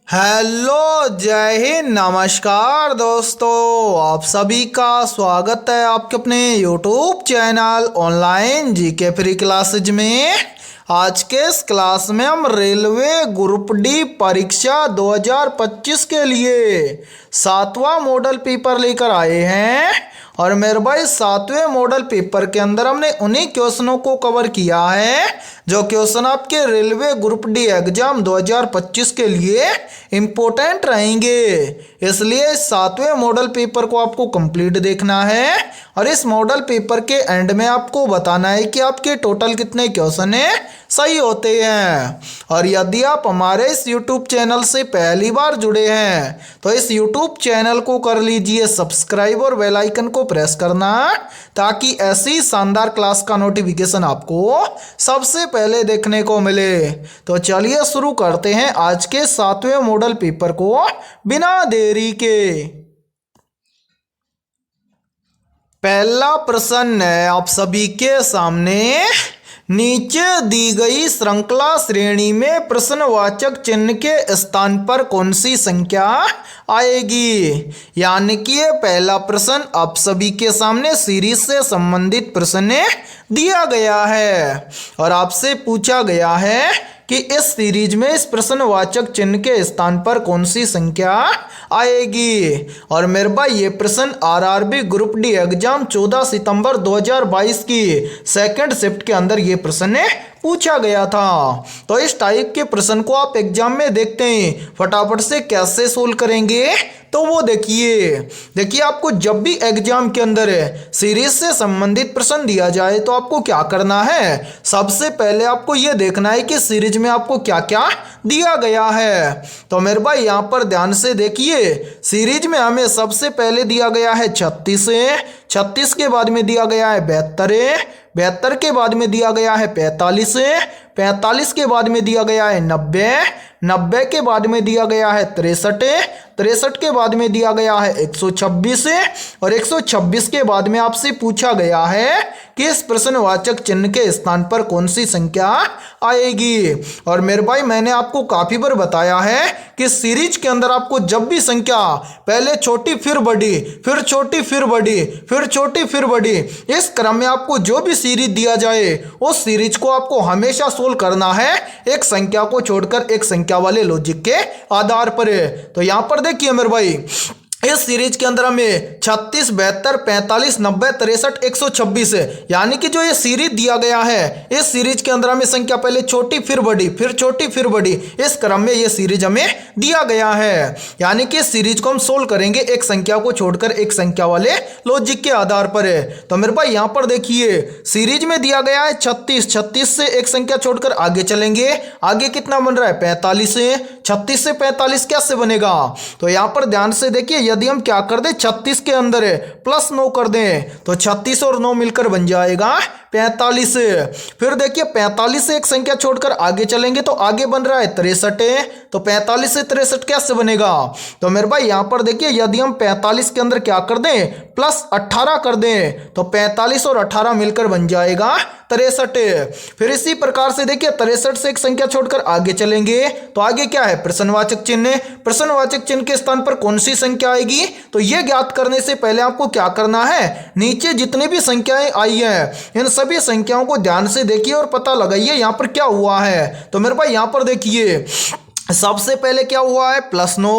Hello, जय हिंद, नमस्कार दोस्तों। आप सभी का स्वागत है आपके अपने YouTube channel online GK free classes में। आज के इस क्लास में हम रेलवे ग्रुप डी परीक्षा 2025 के लिए 7वां मॉडल पेपर लेकर आए हैं। और मेरे भाई 7वें मॉडल पेपर के अंदर हमने उन्हीं क्वेश्चनों को कवर किया है जो क्वेश्चन आपके रेलवे ग्रुप डी एग्जाम 2025 के लिए इम्पोर्टेंट रहेंगे। इसलिए इस 7वें मॉडल पेपर को आपको कंप्लीट देखना है और इस मॉडल पेपर के एंड में आपको बताना है कि आपके टोटल कितने क्वेश्चन है सही होते हैं। और यदि आप हमारे इस YouTube चैनल से पहली बार जुड़े हैं तो इस YouTube चैनल को कर लीजिए सब्सक्राइब और बेल आइकन को प्रेस करना ताकि ऐसी शानदार क्लास का नोटिफिकेशन आपको सबसे पहले देखने को मिले। तो चलिए शुरू करते हैं आज के 7वें मॉडल पेपर को बिना देरी के। पहला प्रश्न है आप सभी के सामने, नीचे दी गई श्रृंखला श्रेणी में प्रश्नवाचक चिन्ह के स्थान पर कौन सी संख्या आएगी। यानी कि ये पहला प्रश्न आप सभी के सामने सीरीज से संबंधित प्रश्न दिया गया है और आपसे पूछा गया है कि इस सीरीज में इस प्रश्नवाचक चिन्ह के स्थान पर कौन सी संख्या आएगी। और मेरे भाई ये प्रश्न आरआरबी ग्रुप डी एग्जाम 14 सितंबर 2022 की सेकंड शिफ्ट के अंदर ये प्रश्न पूछा गया था। तो इस टाइप के प्रश्न को आप एग्जाम में देखते हैं फटाफट से कैसे सोल्व करेंगे। तो वो देखिए आपको जब भी एग्जाम के अंदर सीरीज से संबंधित प्रश्न दिया जाए तो आपको क्या करना है, सबसे पहले आपको ये देखना है कि सीरीज में आपको क्या क्या दिया गया है। तो मेरे भाई यहाँ पर ध्यान से देखिए, सीरीज में हमें सबसे पहले दिया गया है 36, 36 के बाद में दिया गया है 72, 72 के बाद में दिया गया है 45, 45 के बाद में दिया गया है 90, 90 के बाद में दिया गया है 63, 63 के बाद में दिया गया है 126 और 126 के बाद में आपसे पूछा गया है कि इस प्रश्नवाचक चिन्ह के स्थान पर कौन सी संख्या आएगी। और मेरे भाई मैंने आपको काफी बार बताया है कि सीरीज के अंदर आपको जब भी संख्या पहले छोटी फिर बड़ी फिर छोटी फिर बड़ी फिर छोटी फिर बड़ी इस क्रम में आपको जो भी सीरीज दिया जाए उस सीरीज को आपको हमेशा सोल्व करना है एक संख्या को छोड़कर एक संख्या वाले लॉजिक के आधार पर। तो यहां पर देखिए मेरे भाई इस सीरीज के अंदर हमें 36, 72, 45, 90, 63, 126 यानी कि जो ये सीरीज दिया गया है इस सीरीज के अंदर हमें संख्या पहले छोटी फिर बड़ी फिर छोटी फिर बड़ी इस क्रम में ये सीरीज हमें दिया गया है। यानी कि इस सीरीज को हम सोल्व करेंगे एक संख्या को छोड़कर एक संख्या वाले लॉजिक के आधार पर। तो मेरे भाई यहाँ पर देखिए सीरीज में दिया गया है 36, 36 से एक संख्या छोड़कर आगे चलेंगे, आगे कितना बन रहा है 45, 36 से 45 कैसे बनेगा। तो यहाँ पर ध्यान से देखिए यदि हम क्या कर दें 36 के अंदर प्लस 9 कर दें तो 36 और 9 मिलकर बन जाएगा 45। फिर देखिए 45 से एक संख्या छोड़कर आगे चलेंगे तो आगे बन रहा है 63, तो 45 से 63 कैसे बनेगा। तो मेरे भाई यहां पर देखिए यदि हम 45 के अंदर क्या कर दें प्लस 18 कर दें तो 45 और 18 मिलकर बन जाएगा 63। फिर इसी प्रकार से देखिए 63 से एक संख्या छोड़कर आगे चलेंगे तो आगे क्या है प्रश्नवाचक चिन्ह, प्रश्नवाचक चिन्ह के स्थान पर कौन सी संख्या आएगी। तो यह ज्ञात करने से पहले आपको क्या करना है, नीचे जितनी भी संख्याएं आई हैं इन सभी संख्याओं को ध्यान से देखिए और पता लगाइए यहां पर क्या हुआ है। तो मेरे भाई यहां पर देखिए सबसे पहले क्या हुआ है +9,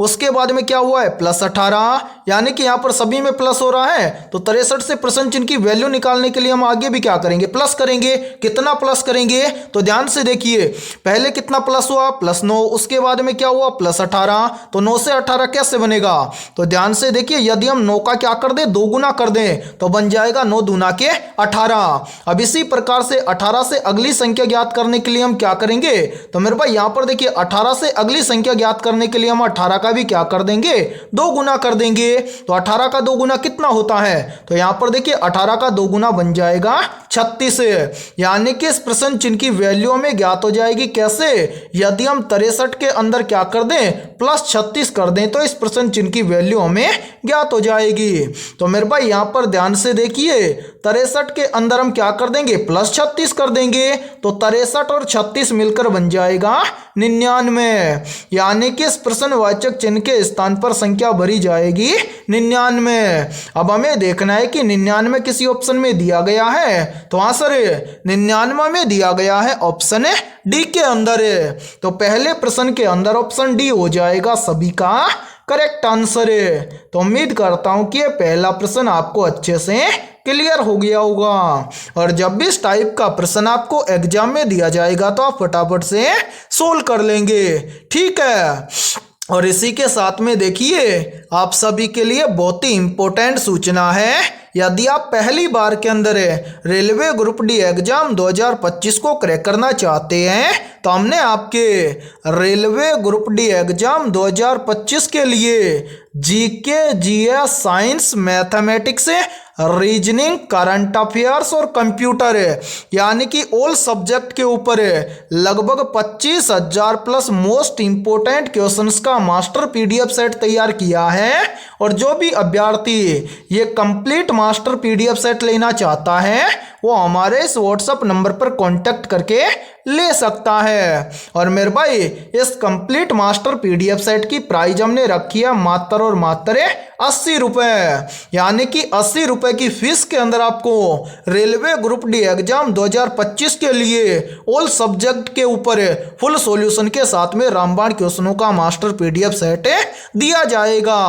उसके बाद में क्या हुआ है +18, यानी कि यहाँ पर सभी में प्लस हो रहा है। तो 63 से प्रश्न चिन्ह की वैल्यू निकालने के लिए हम आगे भी क्या करेंगे प्लस करेंगे। कितना प्लस करेंगे तो ध्यान से देखिए पहले कितना प्लस हुआ +9, उसके बाद में क्या हुआ +18, तो 9 से 18 कैसे बनेगा। तो ध्यान से देखिए यदि हम 9 का क्या कर दें 2 गुना कर दें तो बन जाएगा 9 दूना के 18। अब इसी प्रकार से 18 से अगली संख्या ज्ञात करने के लिए हम क्या करेंगे। तो मेरे भाई यहाँ पर देखिए 18 से अगली संख्या ज्ञात करने के लिए हम 18 का भी क्या कर देंगे 2 गुना कर देंगे। तो 18 का 2 गुना कितना होता है, तो यहां पर देखिए 18 का 2 गुना बन जाएगा 36। यानी कि इस प्रश्न चिन्ह की वैल्यू में ज्ञात हो जाएगी कैसे, यदि हम 63 के अंदर क्या कर दें +36 कर दें तो इस प्रश्न चिन्ह की वैल्यू हमें ज्ञात हो जाएगी। तो मेरे भाई यहां पर ध्यान से देखिए 63 के अंदर हम क्या कर देंगे +36 कर देंगे तो 63 और 36 मिलकर बन जाएगा 99, यानी कि इस प्रश्नवाचक चिन्ह के स्थान पर संख्या भरी जाएगी 99। अब हमें देखना है कि 99 किसी ऑप्शन में दिया गया है, तो आंसर 99 में दिया गया है ऑप्शन डी के अंदर है। तो पहले प्रश्न के अंदर ऑप्शन डी हो जाएगा सभी का करेक्ट आंसर है। तो उम्मीद करता हूं कि ये पहला प्रश्न आपको अच्छे से क्लियर हो गया होगा। और जब भी इस टाइप का प्रश्न आपको एग्जाम में दिया जाएगा तो आप फटाफट से सोल्व कर लेंगे, ठीक है। और इसी के साथ में देखिए आप सभी के लिए बहुत ही इंपॉर्टेंट सूचना है। यदि आप पहली बार के अंदर रेलवे ग्रुप डी एग्जाम 2025 को क्रैक करना चाहते हैं तो हमने आपके रेलवे ग्रुप डी एग्जाम 2025 के लिए GK, GS, science, mathematics, reasoning, current affairs और कंप्यूटर यानी कि ऑल सब्जेक्ट के ऊपर लगभग 25,000 प्लस मोस्ट इंपोर्टेंट क्वेश्चंस का मास्टर पीडीएफ सेट तैयार किया है। और जो भी अभ्यर्थी ये कंप्लीट मास्टर पीडीएफ सेट लेना चाहता है वो हमारे इस व्हाट्सएप नंबर पर कांटेक्ट करके ले सकता है। और मेरे भाई इस कंप्लीट मास्टर पीडीएफ सेट की प्राइस हमने रखी है मात्र और मात्र 80 रुपये, यानी कि 80 रुपये की फीस के अंदर आपको रेलवे ग्रुप डी एग्जाम 2025 के लिए ऑल सब्जेक्ट के ऊपर फुल सॉल्यूशन के साथ में रामबाण क्वेश्चनों का मास्टर पीडीएफ सेट दिया जाएगा।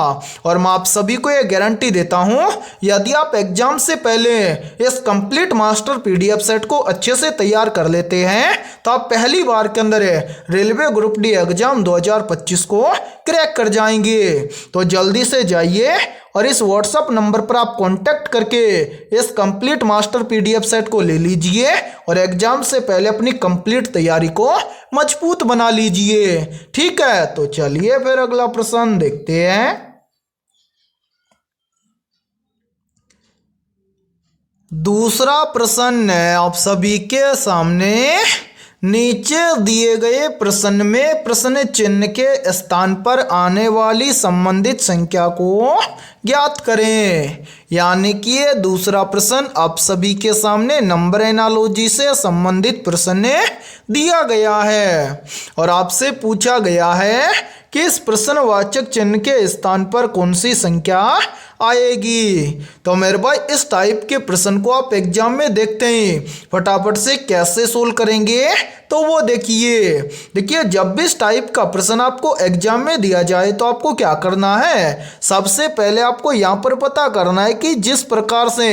और मैं आप सभी को ये गारंटी देता हूं यदि आप एग्जाम से पहले इस कंप्लीट मास्टर पीडीएफ सेट को अच्छे से तैयार कर लेते हैं तो आप पहली बार के अंदर रेलवे ग्रुप डी एग्जाम 2025 को क्रैक कर जाएंगे। तो जल्दी से जाइए और इस व्हाट्सएप नंबर पर आप कांटेक्ट करके इस कंप्लीट मास्टर पीडीएफ सेट को ले लीजिए और एग्जाम से पहले अपनी कंप्लीट तैयारी को मजबूत बना लीजिए, ठीक है। तो चलिए फिर अगला प्रश्न देखते हैं। दूसरा प्रश्न है आप सभी के सामने। नीचे दिए गए प्रश्न में प्रश्न चिन्ह के स्थान पर आने वाली संबंधित संख्या को ज्ञात करें। यानी कि ये दूसरा प्रश्न आप सभी के सामने नंबर एनालॉजी से संबंधित प्रश्न दिया गया है और आपसे पूछा गया है कि इस प्रश्नवाचक चिन्ह के स्थान पर कौन सी संख्या आएगी। तो मेरे भाई इस टाइप के प्रश्न को आप एग्जाम में देखते हैं फटाफट से कैसे सोल्व करेंगे तो वो देखिए जब भी इस टाइप का प्रश्न आपको एग्जाम में दिया जाए तो आपको क्या करना है, सबसे पहले आपको यहाँ पर पता करना है कि जिस प्रकार से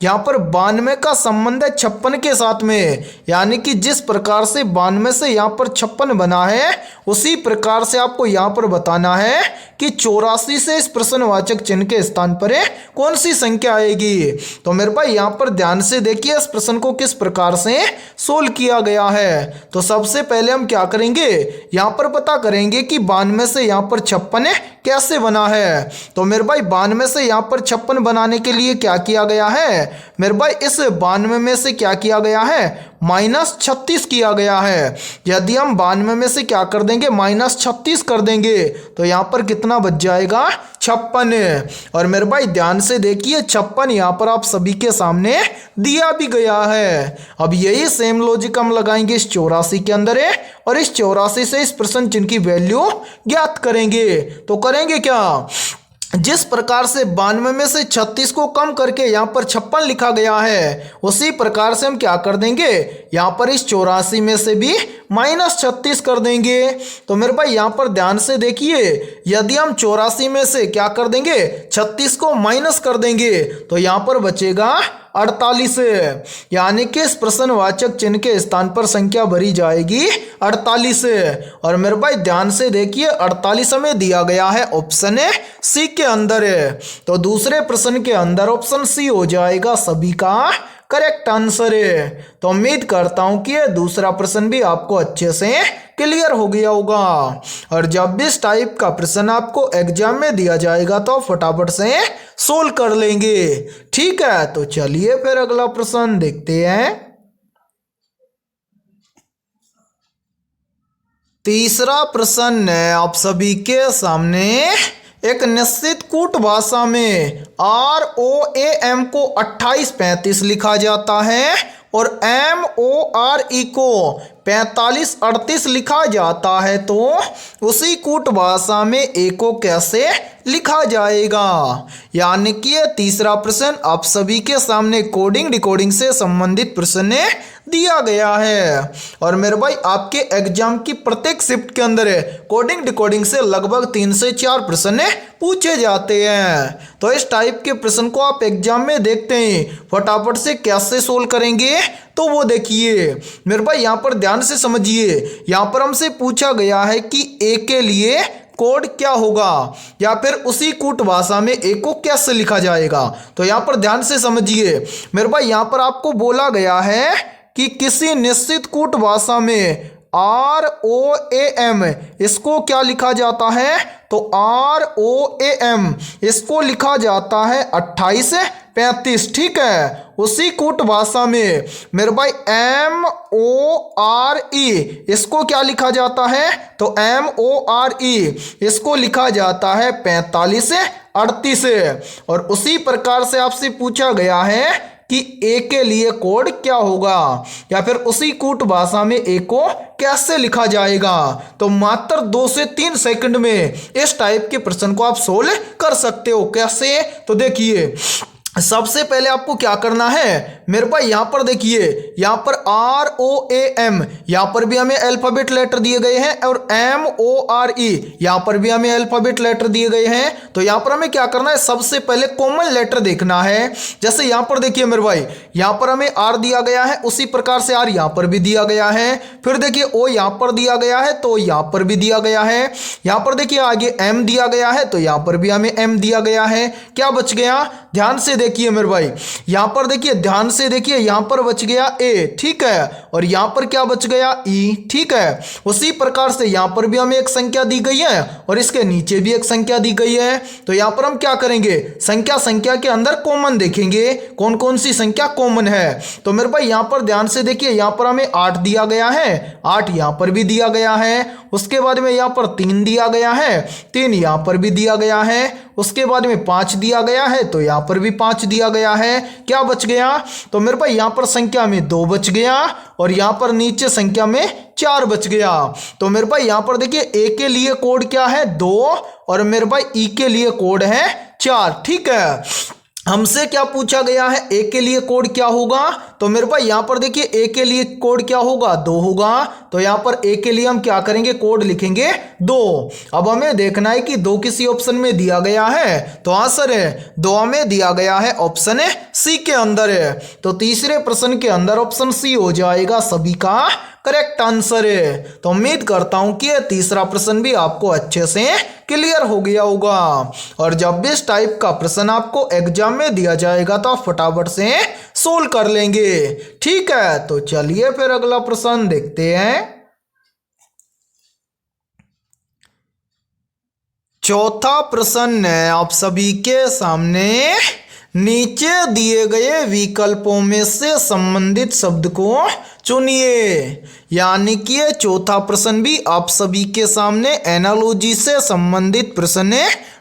यहाँ पर 92 का संबंध है 56 के साथ में, यानी कि जिस प्रकार से 92 से यहाँ पर 56 बना है उसी प्रकार से आपको यहाँ पर बताना है कि 84 से इस प्रश्नवाचक चिन्ह के स्थान पर कौन सी संख्या आएगी। तो मेरे भाई यहाँ पर ध्यान से देखिए इस प्रश्न को किस प्रकार से सोल्व किया गया है। तो सबसे पहले हम क्या करेंगे, यहाँ पर पता करेंगे कि 92 से यहाँ पर 56 कैसे बना है। तो मेरे भाई 92 से यहाँ पर 56 बनाने के लिए क्या किया गया है, मेरे भाई इस 92 में से क्या किया गया है, -36 किया गया है। यदि हम 92 में से क्या कर देंगे, -36 कर देंगे तो यहाँ पर कितना बच जाएगा, 56। और मेरे भाई ध्यान से देखिए 56 यहाँ पर आप सभी के सामने दिया भी गया है। अब यही सेम लॉजिक हम लगाएंगे इस 84 के अंदर और इस 84 से इस प्रश्न चिन्ह की वैल्यू ज्ञात करेंगे। तो करेंगे क्या, जिस प्रकार से 92 में से 36 को कम करके यहाँ पर 56 लिखा गया है उसी प्रकार से हम क्या कर देंगे, यहाँ पर इस 84 में से भी -36 कर देंगे। तो मेरे भाई यहाँ पर ध्यान से देखिए यदि हम 84 में से क्या कर देंगे, 36 को माइनस कर देंगे तो यहाँ पर बचेगा 48, यानी कि इस प्रश्नवाचक चिन्ह के स्थान पर संख्या भरी जाएगी 48। और मेरे भाई ध्यान से देखिए 48 में दिया गया है ऑप्शन सी के अंदर है। तो दूसरे प्रश्न के अंदर ऑप्शन सी हो जाएगा सभी का करेक्ट आंसर है। तो उम्मीद करता हूं कि ये दूसरा प्रश्न भी आपको अच्छे से क्लियर हो गया होगा। और जब भी इस टाइप का प्रश्न आपको एग्जाम में दिया जाएगा तो फटाफट से सोल्व कर लेंगे, ठीक है। तो चलिए फिर अगला प्रश्न देखते हैं। तीसरा प्रश्न है आप सभी के सामने। एक निश्चित कूट भाषा में ROAM को 2835 लिखा जाता है और MORE को 4538 लिखा जाता है तो उसी कूट भाषा में ए को कैसे लिखा जाएगा। यानी कि ये तीसरा प्रश्न आप सभी के सामने कोडिंग डिकोडिंग से संबंधित प्रश्न दिया गया है। और मेरे भाई आपके एग्जाम की प्रत्येक शिफ्ट के अंदर कोडिंग डिकोडिंग से लगभग 3 से 4 प्रश्न पूछे जाते हैं। तो इस टाइप के प्रश्न को आप एग्जाम में देखते हैं फटाफट से कैसे सोल्व करेंगे तो वो देखिए मेरे भाई यहाँ पर ध्यान से समझिए। यहाँ पर हमसे पूछा गया है कि ए के लिए कोड क्या होगा या फिर उसी कूट भाषा में ए को कैसे लिखा जाएगा। तो यहाँ पर ध्यान से समझिए मेरे भाई, यहाँ पर आपको बोला गया है कि किसी निश्चित कूट भाषा में ROAM इसको क्या लिखा जाता है, तो ROAM इसको लिखा जाता है 2835। ठीक है, उसी कूट भाषा में मेरे भाई MORE इसको क्या लिखा जाता है, तो MORE इसको लिखा जाता है 4538। और उसी प्रकार से आपसे पूछा गया है कि ए के लिए कोड क्या होगा या फिर उसी कूट भाषा में ए को कैसे लिखा जाएगा। तो मात्र 2 से 3 सेकंड में इस टाइप के प्रश्न को आप सोल्व कर सकते हो। कैसे, तो देखिए सबसे पहले आपको क्या करना है मेरे भाई, यहाँ पर देखिए यहाँ पर ROAM यहाँ पर भी हमें अल्फाबेट लेटर दिए गए हैं और MORE यहाँ पर भी हमें अल्फाबेट लेटर दिए गए हैं। तो यहाँ पर हमें क्या करना है, सबसे पहले कॉमन लेटर देखना है। जैसे यहाँ पर देखिए मेरे भाई, यहाँ पर हमें R दिया गया है, उसी प्रकार से R यहाँ पर भी दिया गया है। फिर देखिए O यहाँ पर दिया गया है तो यहाँ पर भी दिया गया है। यहाँ पर देखिए आगे M दिया गया है तो यहाँ पर भी हमें M दिया गया है। क्या बच गया, ध्यान से देखिए मेरे भाई, यहाँ पर देखिए ध्यान से देखिए, यहाँ पर बच गया ए, ठीक है, और यहाँ पर क्या बच गया ई, ठीक है। उसी प्रकार से यहाँ पर भी हमें एक संख्या दी गई है और इसके नीचे भी एक संख्या दी गई है। तो यहाँ पर हम क्या करेंगे, संख्या के अंदर कॉमन देखेंगे कौन कौन सी संख्या कॉमन है। तो मेरे भाई यहाँ पर ध्यान से देखिए, यहाँ पर हमें 8 दिया गया है, 8 यहाँ पर भी दिया गया है। उसके बाद में यहाँ पर 3 दिया गया है, 3 यहाँ पर भी दिया गया है। उसके बाद में 5 दिया गया है तो यहाँ पर भी 5 दिया गया है। क्या बच गया, तो मेरे भाई यहाँ पर संख्या में 2 बच गया और यहाँ पर नीचे संख्या में 4 बच गया। तो मेरे भाई यहाँ पर देखिए ए के लिए कोड क्या है, 2, और मेरे भाई ई के लिए कोड है 4। ठीक है, हमसे क्या पूछा गया है, ए के लिए कोड क्या होगा, तो मेरे भाई यहाँ पर देखिए ए के लिए कोड क्या होगा, 2 होगा। तो यहाँ पर ए के लिए हम क्या करेंगे, कोड लिखेंगे 2। अब हमें देखना है कि 2 किसी ऑप्शन में दिया गया है, तो आंसर है 2 में दिया गया है, ऑप्शन सी के अंदर है। तो तीसरे प्रश्न के अंदर ऑप्शन सी हो जाएगा सभी का करेक्ट आंसर है। तो उम्मीद करता हूं कि यह तीसरा प्रश्न भी आपको अच्छे से क्लियर हो गया होगा। और जब भी इस टाइप का प्रश्न आपको एग्जाम में दिया जाएगा तो आप फटाफट से सोल्व कर लेंगे। ठीक है, तो चलिए फिर अगला प्रश्न देखते हैं। चौथा प्रश्न है आप सभी के सामने, नीचे दिए गए विकल्पों में से संबंधित शब्द को चुनिए। यानी कि ये चौथा प्रश्न भी आप सभी के सामने एनालॉजी से संबंधित प्रश्न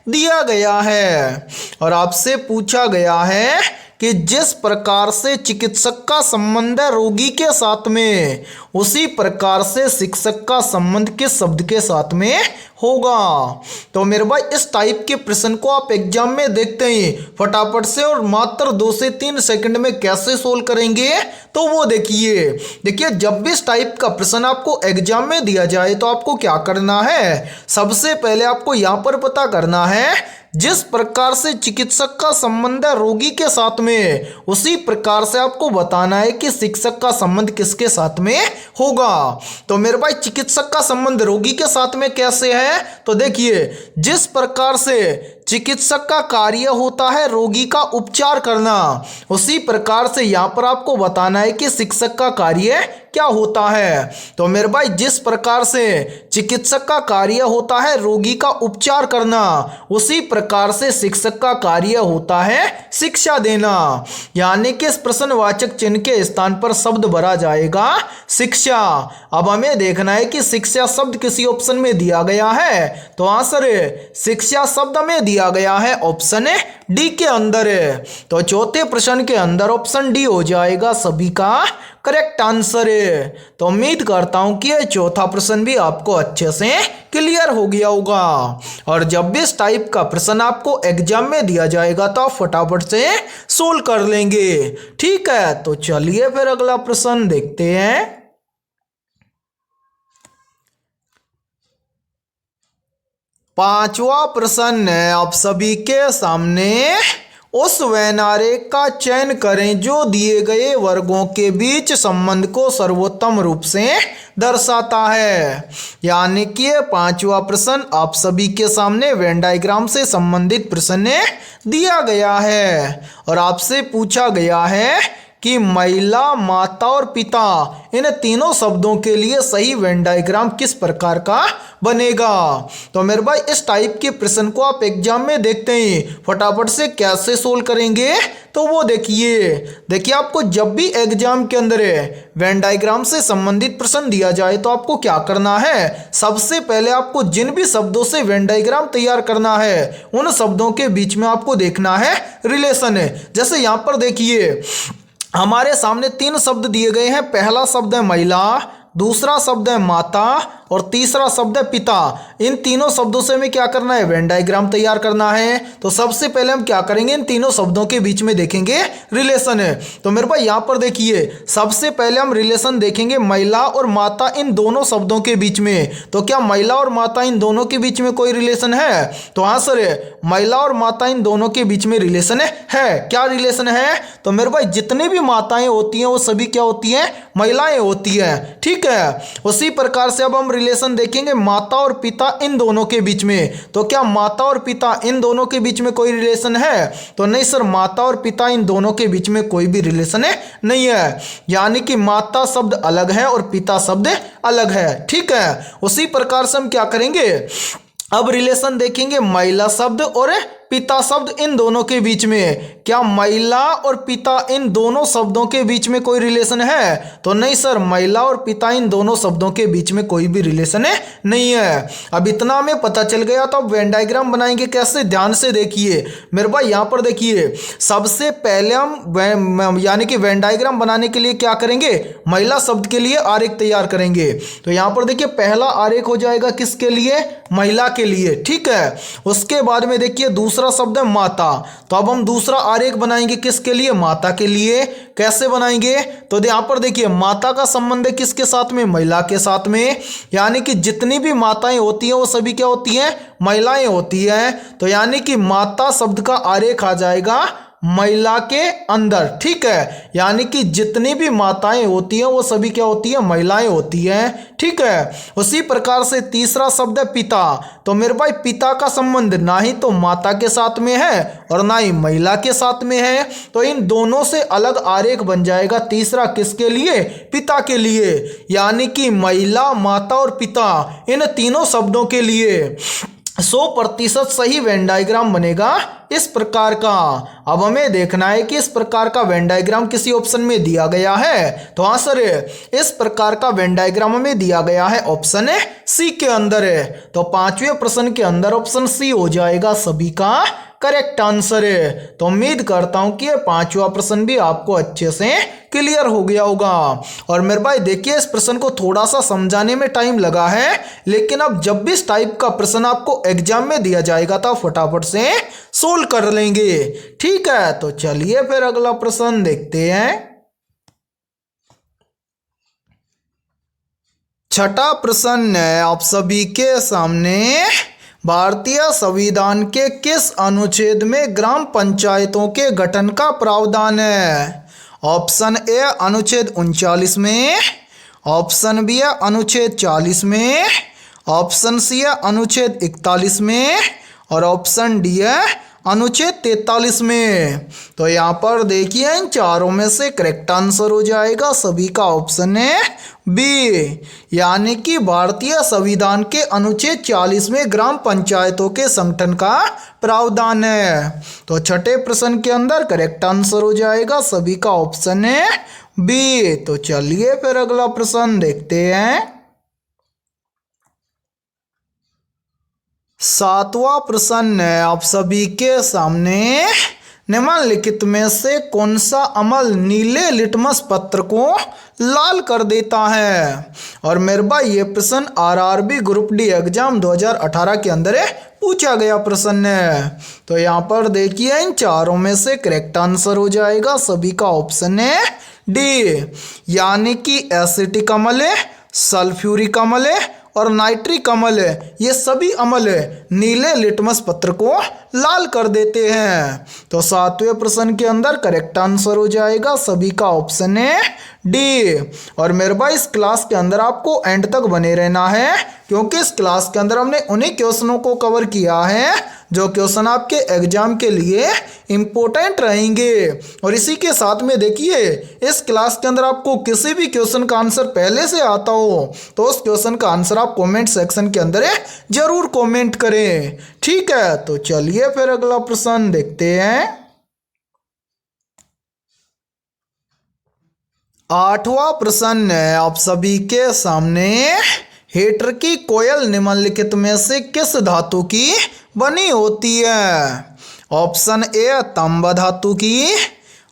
दिया गया है और आपसे पूछा गया है कि जिस प्रकार से चिकित्सक का संबंध है रोगी के साथ में, उसी प्रकार से शिक्षक का संबंध किस शब्द के साथ में होगा। तो मेरे भाई इस टाइप के प्रश्न को आप एग्जाम में देखते ही फटाफट से और मात्र 2 से 3 सेकंड में कैसे सोल्व करेंगे, तो वो देखिए जब भी इस टाइप का प्रश्न आपको एग्जाम में दिया जाए तो आपको क्या करना है, सबसे पहले आपको यहाँ पर पता करना है जिस प्रकार से चिकित्सक का संबंध है रोगी के साथ में, उसी प्रकार से आपको बताना है कि शिक्षक का संबंध किसके साथ में होगा। तो मेरे भाई चिकित्सक का संबंध रोगी के साथ में कैसे है, तो देखिए जिस प्रकार से चिकित्सक का कार्य होता है रोगी का उपचार करना, उसी प्रकार से यहाँ पर आपको बताना है कि शिक्षक का कार्य क्या होता है। तो मेरे भाई जिस प्रकार से चिकित्सक का कार्य होता है रोगी का उपचार करना, उसी प्रकार से शिक्षक का कार्य होता है शिक्षा देना। यानी कि इस प्रश्नवाचक चिन्ह के स्थान पर शब्द भरा जाएगा शिक्षा। अब हमें देखना है कि शिक्षा शब्द किसी ऑप्शन में दिया गया है, तो आंसर है शिक्षा शब्द हमें दिया दिया गया है ऑप्शन डी के अंदर है। तो चौथे प्रश्न के अंदर ऑप्शन डी हो जाएगा सभी का करेक्ट आंसर है। तो उम्मीद करता हूं कि ये चौथा प्रश्न भी आपको अच्छे से क्लियर हो गया होगा। और जब भी इस टाइप का प्रश्न आपको एग्जाम में दिया जाएगा तो आप फटाफट से सोल्व कर लेंगे। ठीक है, तो चलिए फिर अगला प्रश्न देखते हैं। पांचवा प्रश्न है आप सभी के सामने। उस वेन आरेख का चयन करें जो दिए गए वर्गों के बीच संबंध को सर्वोत्तम रूप से दर्शाता है। यानी कि ये पांचवा प्रश्न आप सभी के सामने वेन डायग्राम से संबंधित प्रश्न दिया गया है और आपसे पूछा गया है कि महिला, माता और पिता इन तीनों शब्दों के लिए सही वेन डायग्राम किस प्रकार का बनेगा। तो मेरे भाई इस टाइप के प्रश्न को आप एग्जाम में देखते ही फटाफट से कैसे सोल्व करेंगे, तो वो देखिए आपको जब भी एग्जाम के अंदर वेन डायग्राम से संबंधित प्रश्न दिया जाए तो आपको क्या करना है, सबसे पहले आपको जिन भी शब्दों से वेन डायग्राम तैयार करना है उन शब्दों के बीच में आपको देखना है रिलेशन है। जैसे यहाँ पर देखिए हमारे सामने तीन शब्द दिए गए हैं। पहला शब्द है महिला, दूसरा शब्द है माता और तीसरा शब्द है पिता। इन तीनों शब्दों से हमें क्या करना है, वेन डायग्राम तैयार करना है। तो सबसे पहले हम क्या करेंगे, इन तीनों शब्दों के बीच में देखेंगे रिलेशन है। तो मेरे भाई यहाँ पर देखिए सबसे पहले हम रिलेशन देखेंगे महिला और माता इन दोनों शब्दों के बीच में। तो क्या महिला और माता इन दोनों के बीच में कोई रिलेशन है? तो हाँ सर, महिला और माता इन दोनों के बीच में रिलेशन है। क्या रिलेशन है? तो मेरे भाई जितनी भी माताएं होती हैं वो सभी क्या होती हैं, महिलाएं होती हैं। ठीक है, उसी प्रकार से अब हम रिलेशन देखेंगे माता और पिता इन दोनों के बीच में। तो क्या माता और पिता इन दोनों के बीच में कोई रिलेशन है? तो नहीं सर, माता और पिता इन दोनों के बीच में कोई भी रिलेशन नहीं है। यानी कि माता शब्द अलग है और पिता शब्द अलग है। ठीक है, उसी प्रकार से हम क्या करेंगे, अब रिलेशन देखेंगे महिला शब्द और पिता शब्द इन दोनों के बीच में। क्या महिला और पिता इन दोनों शब्दों के बीच में कोई रिलेशन है? तो नहीं सर, महिला और पिता इन दोनों शब्दों के बीच में कोई भी रिलेशन नहीं है। अब इतना हमें पता चल गया, तो अब वेन डायग्राम बनाएंगे कैसे, ध्यान से देखिए मेरे भाई। यहाँ पर देखिए सबसे पहले हम यानी कि वेन डायग्राम बनाने के लिए क्या करेंगे, महिला शब्द के लिए आरेख तैयार करेंगे। तो यहाँ पर देखिए पहला आरेख हो जाएगा किसके लिए, महिला के लिए। ठीक है, उसके बाद में देखिए दूसरा शब्द है माता। तो अब हम दूसरा आरेख बनाएंगे किसके लिए, माता के लिए। कैसे बनाएंगे, तो यहाँ पर देखिए माता का संबंध है किसके साथ में, महिला के साथ में। यानी कि जितनी भी माताएं होती हैं वो सभी क्या होती हैं, महिलाएं होती हैं। तो यानी कि माता शब्द का आरेख आ जाएगा महिला के अंदर। ठीक है, यानी कि जितनी भी माताएं होती हैं वो सभी क्या होती हैं, महिलाएं होती हैं। ठीक है, उसी प्रकार से तीसरा शब्द है पिता। तो मेरे भाई पिता का संबंध ना ही तो माता के साथ में है और ना ही महिला के साथ में है। तो इन दोनों से अलग आरेख बन जाएगा तीसरा किसके लिए, पिता के लिए। यानी कि महिला, माता और पिता इन तीनों शब्दों के लिए 100% सही वेन डायग्राम बनेगा इस प्रकार का। अब हमें देखना है कि इस प्रकार का वेन डायग्राम किसी ऑप्शन में दिया गया है। तो हाँ सर, इस प्रकार का वेन डायग्राम हमें दिया गया है ऑप्शन सी के अंदर है। तो पांचवें प्रश्न के अंदर ऑप्शन सी हो जाएगा सभी का करेक्ट आंसर है। तो उम्मीद करता हूं कि ये पांचवा प्रश्न भी आपको अच्छे से क्लियर हो गया होगा। और मेरे भाई देखिए इस प्रश्न को थोड़ा सा समझाने में टाइम लगा है, लेकिन अब जब भी इस टाइप का प्रश्न आपको एग्जाम में दिया जाएगा तो फटाफट से सोल्व कर लेंगे। ठीक है, तो चलिए फिर अगला प्रश्न देखते हैं। छठा प्रश्न है आप सभी के सामने। भारतीय संविधान के किस अनुच्छेद में ग्राम पंचायतों के गठन का प्रावधान है? ऑप्शन ए अनुच्छेद 39 में, ऑप्शन बी है अनुच्छेद 40 में, ऑप्शन सी है अनुच्छेद 41 में और ऑप्शन डी है अनुच्छेद 43 में। तो यहाँ पर देखिए इन चारों में से करेक्ट आंसर हो जाएगा सभी का ऑप्शन है बी। यानी कि भारतीय संविधान के अनुच्छेद 40 में ग्राम पंचायतों के संगठन का प्रावधान है। तो छठे प्रश्न के अंदर करेक्ट आंसर हो जाएगा सभी का ऑप्शन है बी। तो चलिए फिर अगला प्रश्न देखते हैं। सातवां प्रश्न है आप सभी के सामने, निम्नलिखित में से कौन सा अमल नीले लिटमस पत्र को लाल कर देता है। और मेरे भाई ये प्रश्न आरआरबी ग्रुप डी एग्जाम 2018 के अंदर पूछा गया प्रश्न है। तो यहाँ पर देखिए इन चारों में से करेक्ट आंसर हो जाएगा सभी का ऑप्शन है डी, यानी कि एसिटिक अम्ल है, सल्फ्यूरिक अम्ल है और नाइट्रिक अम्ल है, ये सभी अम्ल नीले लिटमस पत्र को लाल कर देते हैं। तो सातवें प्रश्न के अंदर करेक्ट आंसर हो जाएगा सभी का ऑप्शन है डी। और मेरे भाई इस क्लास के अंदर आपको एंड तक बने रहना है, क्योंकि इस क्लास के अंदर हमने उन्हीं क्वेश्चनों को कवर किया है जो क्वेश्चन आपके एग्जाम के लिए इम्पोर्टेंट रहेंगे। और इसी के साथ में देखिए इस क्लास के अंदर आपको किसी भी क्वेश्चन का आंसर पहले से आता हो तो उस क्वेश्चन का आंसर आप कमेंट सेक्शन के अंदर जरूर कमेंट करें, ठीक है। तो चलिए फिर अगला प्रश्न देखते हैं। आठवां प्रश्न है आप सभी के सामने, हीटर की कोयल निम्नलिखित में से किस धातु की बनी होती है। ऑप्शन ए तांबा धातु की,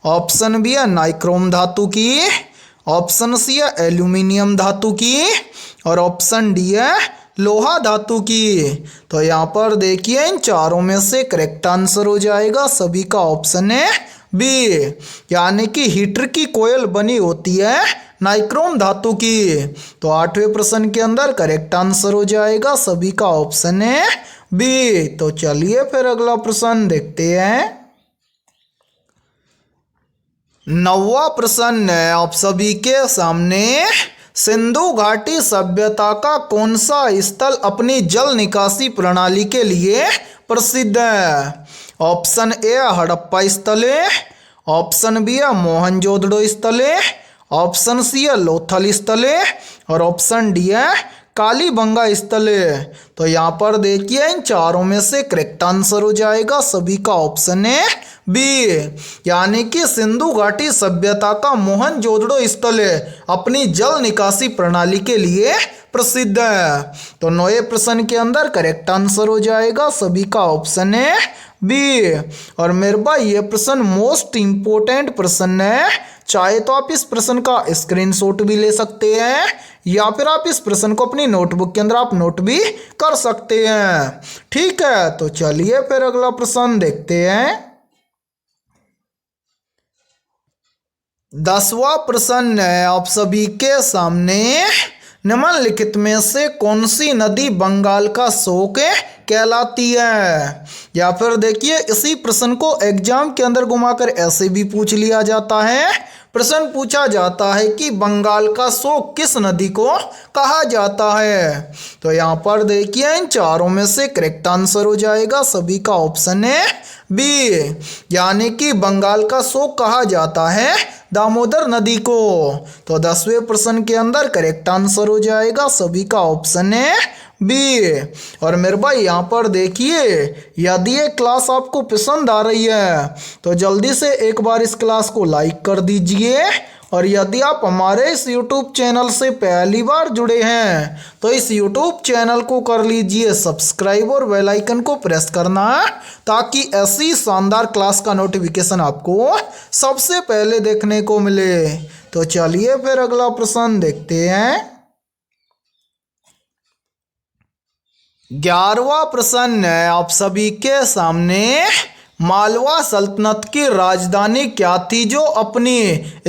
ऑप्शन बी है नाइक्रोम धातु की, ऑप्शन सी है एल्यूमिनियम धातु की और ऑप्शन डी है लोहा धातु की। तो यहाँ पर देखिए इन चारों में से करेक्ट आंसर हो जाएगा सभी का ऑप्शन है बी, यानी कि हीटर की कोयल बनी होती है नाइक्रोम धातु की। तो आठवें प्रश्न के अंदर करेक्ट आंसर हो जाएगा सभी का ऑप्शन है बी। तो चलिए फिर अगला प्रश्न देखते हैं। नौवां प्रश्न है आप सभी के सामने, सिंधु घाटी सभ्यता का कौन सा स्थल अपनी जल निकासी प्रणाली के लिए प्रसिद्ध है। ऑप्शन ए हड़प्पा स्थल है, ऑप्शन बी है मोहनजोदड़ो स्थल है, ऑप्शन सी है लोथल स्थल है और ऑप्शन डी है कालीबंगा स्थल है। तो यहाँ पर देखिए इन चारों में से करेक्ट आंसर हो जाएगा सभी का ऑप्शन है बी, यानी कि सिंधु घाटी सभ्यता का मोहनजोदड़ो स्थल अपनी जल निकासी प्रणाली के लिए प्रसिद्ध है। तो नौवें प्रश्न के अंदर करेक्ट आंसर हो जाएगा सभी का ऑप्शन है बी। और मेरे भाई ये प्रश्न मोस्ट इंपोर्टेंट प्रश्न है, चाहे तो आप इस प्रश्न का स्क्रीनशॉट भी ले सकते हैं या फिर आप इस प्रश्न को अपनी नोटबुक के अंदर आप नोट भी कर सकते हैं, ठीक है। तो चलिए फिर अगला प्रश्न देखते हैं। 10वां प्रश्न है आप सभी के सामने, निम्नलिखित में से कौन सी नदी बंगाल का शोक कहलाती है। या फिर देखिए इसी प्रश्न को एग्जाम के अंदर घुमाकर ऐसे भी पूछ लिया जाता है, प्रश्न पूछा जाता है कि बंगाल का शोक किस नदी को कहा जाता है। तो यहाँ पर देखिए इन चारों में से करेक्ट आंसर हो जाएगा सभी का ऑप्शन है बी, यानी कि बंगाल का शोक कहा जाता है दामोदर नदी को। तो 10वें प्रश्न के अंदर करेक्ट आंसर हो जाएगा सभी का ऑप्शन है बी। और मेरे भाई यहाँ पर देखिए यदि ये क्लास आपको पसंद आ रही है तो जल्दी से एक बार इस क्लास को लाइक कर दीजिए, और यदि आप हमारे इस YouTube चैनल से पहली बार जुड़े हैं तो इस YouTube चैनल को कर लीजिए सब्सक्राइब और बेल आइकन को प्रेस करना, ताकि ऐसी शानदार क्लास का नोटिफिकेशन आपको सबसे पहले देखने को मिले। तो चलिए फिर अगला प्रश्न देखते हैं। 11वां प्रश्न है आप सभी के सामने, मालवा सल्तनत की राजधानी क्या थी जो अपनी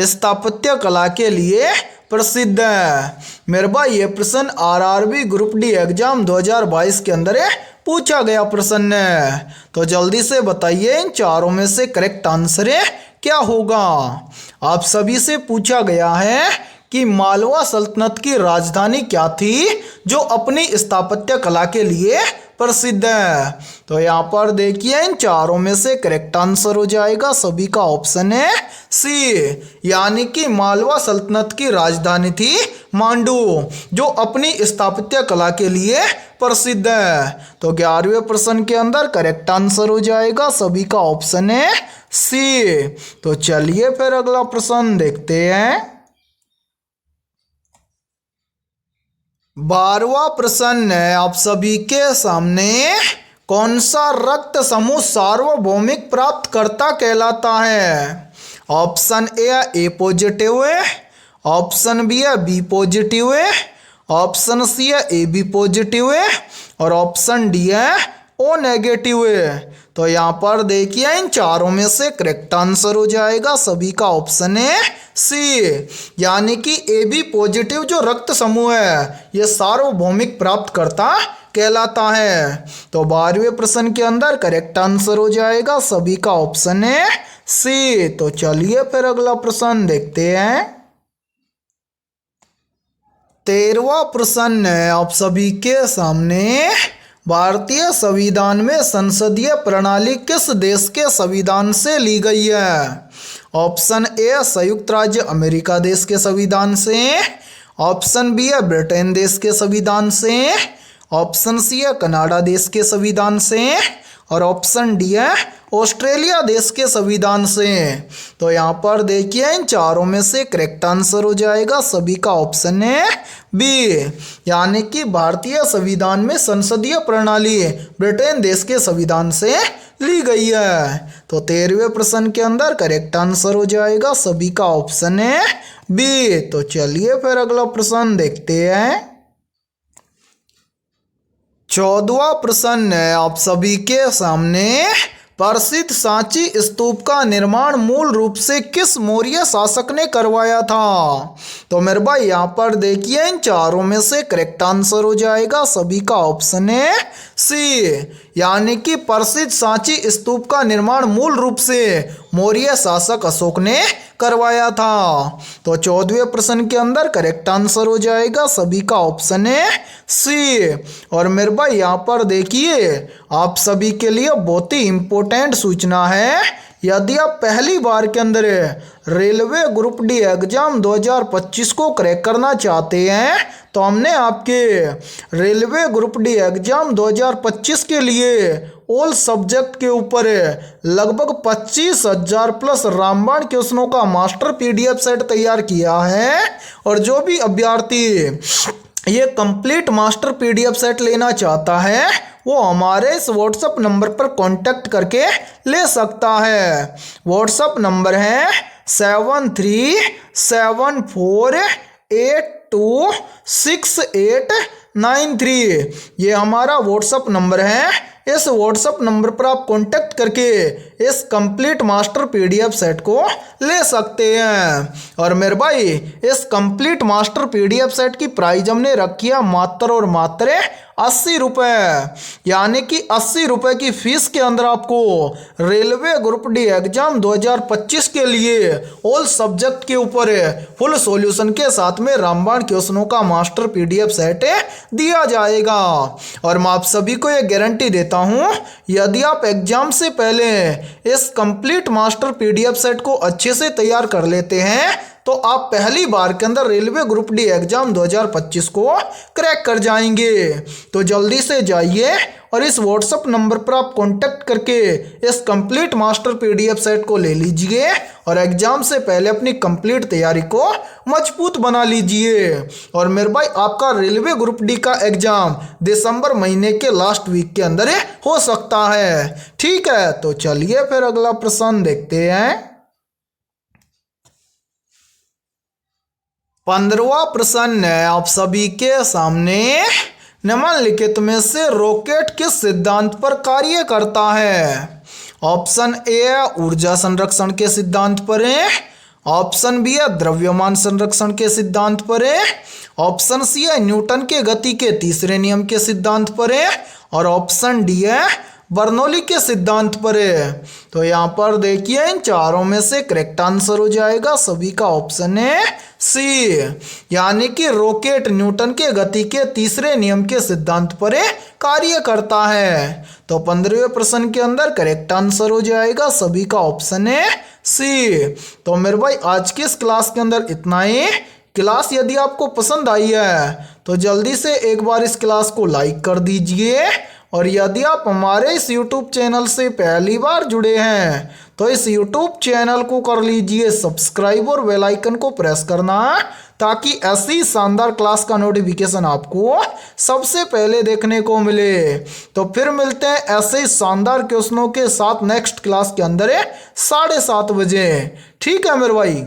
स्थापत्य कला के लिए प्रसिद्ध है। मेरे भाई ये प्रश्न आरआरबी ग्रुप डी एग्जाम 2022 के अंदर पूछा गया प्रश्न है। तो जल्दी से बताइए इन चारों में से करेक्ट आंसर क्या होगा। आप सभी से पूछा गया है कि मालवा सल्तनत की राजधानी क्या थी जो अपनी स्थापत्य कला के लिए प्रसिद्ध है। तो यहाँ पर देखिए इन चारों में से करेक्ट आंसर हो जाएगा सभी का ऑप्शन है सी, यानी कि मालवा सल्तनत की राजधानी थी मांडू जो अपनी स्थापत्य कला के लिए प्रसिद्ध है। तो 11वें प्रश्न के अंदर करेक्ट आंसर हो जाएगा सभी का ऑप्शन है सी। तो चलिए फिर अगला प्रश्न देखते हैं। 12वां प्रश्न है आप सभी के सामने, कौन सा रक्त समूह सार्वभौमिक प्राप्त करता कहलाता है? ऑप्शन ए पॉजिटिव है, ऑप्शन बी है बी पॉजिटिव है, ऑप्शन सी है ए बी पॉजिटिव है और ऑप्शन डी है ओ नेगेटिव है। तो यहाँ पर देखिए इन चारों में से करेक्ट आंसर हो जाएगा सभी का ऑप्शन है सी, यानी कि ए बी पॉजिटिव जो रक्त समूह है ये सार्वभौमिक प्राप्त करता कहलाता है। तो 12वें प्रश्न के अंदर करेक्ट आंसर हो जाएगा सभी का ऑप्शन है सी। तो चलिए फिर अगला प्रश्न देखते हैं। 13वां प्रश्न है आप सभी के सामने, भारतीय संविधान में संसदीय प्रणाली किस देश के संविधान से ली गई है? ऑप्शन ए संयुक्त राज्य अमेरिका देश के संविधान से, ऑप्शन बी है ब्रिटेन देश के संविधान से, ऑप्शन सी है कनाडा देश के संविधान से और ऑप्शन डी है ऑस्ट्रेलिया देश के संविधान से। तो यहाँ पर देखिए इन चारों में से करेक्ट आंसर हो जाएगा सभी का ऑप्शन है बी, यानी कि भारतीय संविधान में संसदीय प्रणाली ब्रिटेन देश के संविधान से ली गई है। तो 13वें प्रश्न के अंदर करेक्ट आंसर हो जाएगा सभी का ऑप्शन है बी। तो चलिए फिर अगला प्रश्न देखते हैं। 14वां प्रश्न है आप सभी के सामने, प्रसिद्ध सांची स्तूप का निर्माण मूल रूप से किस मौर्य शासक ने करवाया था? तो मेरे भाई यहाँ पर देखिए इन चारों में से करेक्ट आंसर हो जाएगा सभी का ऑप्शन है सी, यानी कि प्रसिद्ध सांची स्तूप का निर्माण मूल रूप से मौर्य शासक अशोक ने करवाया था। तो 14वें प्रश्न के अंदर करेक्ट आंसर हो जाएगा सभी का ऑप्शन है सी। और मेरे भाई यहाँ पर देखिए आप सभी के लिए बहुत ही इम्पोर्टेंट सूचना है, यदि आप पहली बार के अंदर रेलवे ग्रुप डी एग्जाम 2025 को क्रैक करना चाहते हैं तो हमने आपके रेलवे ग्रुप डी एग्जाम 2025 के लिए ऑल सब्जेक्ट के ऊपर लगभग 25,000 प्लस रामबाण क्वेश्चनों का मास्टर पीडीएफ सेट तैयार किया है। और जो भी अभ्यर्थी ये कंप्लीट मास्टर पीडीएफ सेट लेना चाहता है वो हमारे इस व्हाट्सएप नंबर पर कांटेक्ट करके ले सकता है। व्हाट्सएप नंबर है 7374826893। ये हमारा व्हाट्सएप नंबर है। इस व्हाट्सएप नंबर पर आप कांटेक्ट करके इस कंप्लीट मास्टर पीडीएफ सेट को ले सकते हैं। और मेरे भाई इस कंप्लीट मास्टर पीडीएफ सेट की प्राइस हमने रखी है मात्र और मात्र 80 रुपये, यानी कि 80 रुपये की फीस के अंदर आपको रेलवे ग्रुप डी एग्जाम 2025 के लिए ऑल सब्जेक्ट के ऊपर फुल सॉल्यूशन के साथ में रामबाण क्वेश्चनों का मास्टर पीडीएफ सेट दिया जाएगा। और मैं आप सभी को ये गारंटी देता हूँ यदि आप एग्जाम से पहले इस कंप्लीट मास्टर पीडीएफ सेट को अच्छे से तैयार कर लेते हैं तो आप पहली बार के अंदर रेलवे ग्रुप डी एग्जाम 2025 को क्रैक कर जाएंगे। तो जल्दी से जाइए और इस व्हाट्सएप नंबर पर आप कांटेक्ट करके इस कंप्लीट मास्टर पीडीएफ सेट को ले लीजिए और एग्जाम से पहले अपनी कंप्लीट तैयारी को मजबूत बना लीजिए। और मेरे भाई आपका रेलवे ग्रुप डी का एग्जाम दिसंबर महीने के लास्ट वीक के अंदर हो सकता है। ठीक है, तो चलिए फिर अगला प्रश्न देखते हैं। 15वां प्रश्न है आप सभी के सामने, निम्नलिखित में से रॉकेट किस सिद्धांत पर कार्य करता है? ऑप्शन ए ऊर्जा संरक्षण के सिद्धांत पर है, ऑप्शन बी है द्रव्यमान संरक्षण के सिद्धांत पर है, ऑप्शन सी है न्यूटन के गति के तीसरे नियम के सिद्धांत पर है और ऑप्शन डी है बर्नौली के सिद्धांत पर है। तो यहाँ पर देखिए इन चारों में से करेक्ट आंसर हो जाएगा सभी का ऑप्शन है सी, यानी कि रॉकेट न्यूटन के गति के तीसरे नियम के सिद्धांत पर कार्य करता है। तो 15वें प्रश्न के अंदर करेक्ट आंसर हो जाएगा सभी का ऑप्शन है सी। तो मेरे भाई आज की इस क्लास के अंदर इतना ही। क्लास यदि आपको पसंद आई है तो जल्दी से एक बार इस क्लास को लाइक कर दीजिए और यदि आप हमारे इस YouTube चैनल से पहली बार जुड़े हैं तो इस YouTube चैनल को कर लीजिए सब्सक्राइब और बेल आइकन को प्रेस करना ताकि ऐसी शानदार क्लास का नोटिफिकेशन आपको सबसे पहले देखने को मिले। तो फिर मिलते हैं ऐसे ही शानदार क्वेश्चनों के साथ नेक्स्ट क्लास के अंदर 7:30 बजे। ठीक है मेरे भाई।